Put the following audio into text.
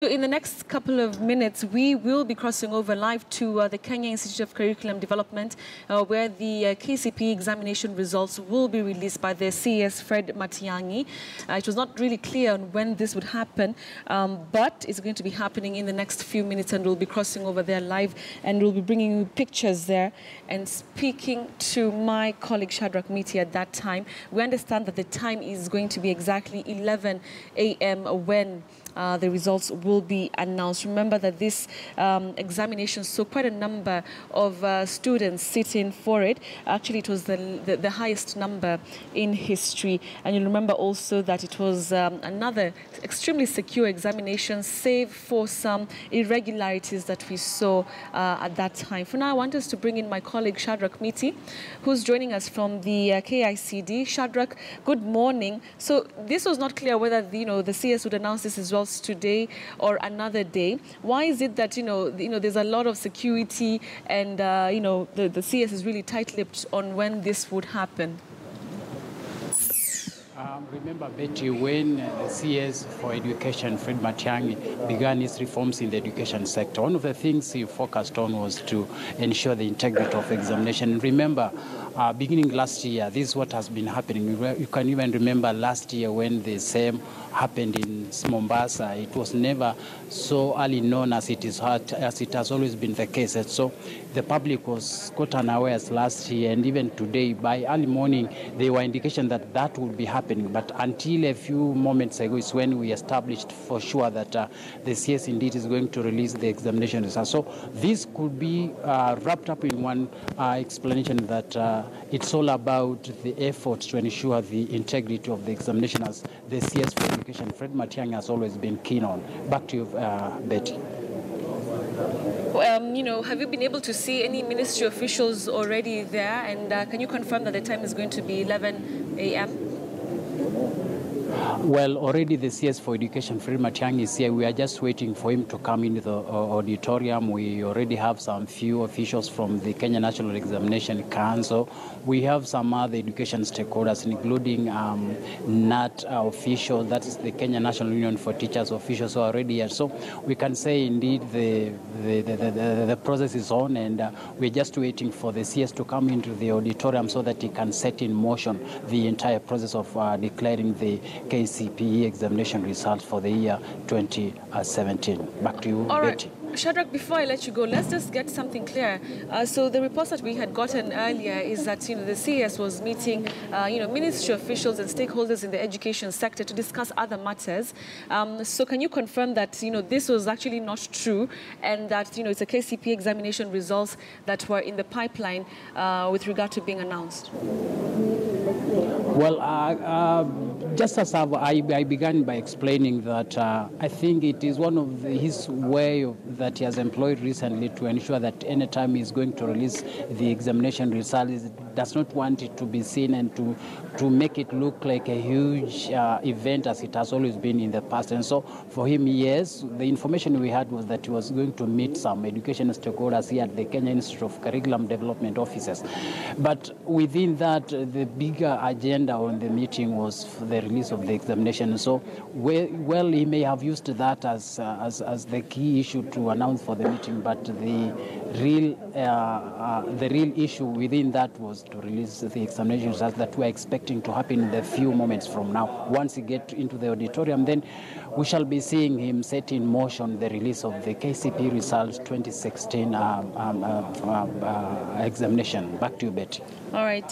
In the next couple of minutes, we will be crossing over live to the Kenya Institute of Curriculum Development, where the KCPE examination results will be released by the CS Fred Matiang'i. It was not really clear on when this would happen, but it's going to be happening in the next few minutes, and we'll be crossing over there live, and we'll be bringing you pictures there and speaking to my colleague Shadrach Miti at that time. We understand that the time is going to be exactly 11 a.m. when the results will be announced. Remember that this examination saw quite a number of students sitting for it. Actually, it was the highest number in history. And you'll remember also that it was another extremely secure examination, save for some irregularities that we saw at that time. For now, I want us to bring in my colleague Shadrach Miti, who's joining us from the KICD. Shadrach, good morning. So this was not clear whether the CS would announce this as well today or another day. Why is it that there's a lot of security and the CS is really tight-lipped on when this would happen? Remember, Betty, when the CS for Education, Fred Matiang'i, began his reforms in the education sector, one of the things he focused on was to ensure the integrity of examination. Remember, beginning last year, this is what has been happening. You can even remember last year when the same happened in Mombasa. It was never so early known as it has always been the case. And so the public was caught unawares last year, and even today, by early morning, there were indications that that would be happening. But until a few moments ago is when we established for sure that the CS indeed is going to release the examination results. So this could be wrapped up in one explanation that it's all about the efforts to ensure the integrity of the examination, as the CS for Education, Fred Matiang'i, has always been keen on. Back to you, Betty. Have you been able to see any ministry officials already there? And can you confirm that the time is going to be 11 a.m.? Well, already the CS for Education, Fred Matiang'i, is here. We are just waiting for him to come into the auditorium. We already have some few officials from the Kenya National Examination Council. We have some other education stakeholders, including NAT officials, that is the Kenya National Union for Teachers officials, who are already here. So we can say indeed the process is on, and we're just waiting for the CS to come into the auditorium so that he can set in motion the entire process of declaring the KCPE examination results for the year 2017. Back to you, All right. Betty. Shadrach, before I let you go, let's just get something clear. So the reports that we had gotten earlier is that the CS was meeting ministry officials and stakeholders in the education sector to discuss other matters. So can you confirm that this was actually not true, and that it's a KCPE examination results that were in the pipeline with regard to being announced? Well, just as I began by explaining that I think it is one of his way that he has employed recently to ensure that any time he's going to release the examination results, he does not want it to be seen and to make it look like a huge event as it has always been in the past. And so for him, yes, the information we had was that he was going to meet some education stakeholders here at the Kenya Institute of Curriculum Development offices. But within that, the bigger agenda on the meeting was the release of the examination. So, well, he may have used that as the key issue to announce for the meeting, but the real issue within that was to release the examination results that we're expecting to happen in the few moments from now. Once he gets into the auditorium, then we shall be seeing him set in motion the release of the KCPE results 2016 examination. Back to you, Betty. All right.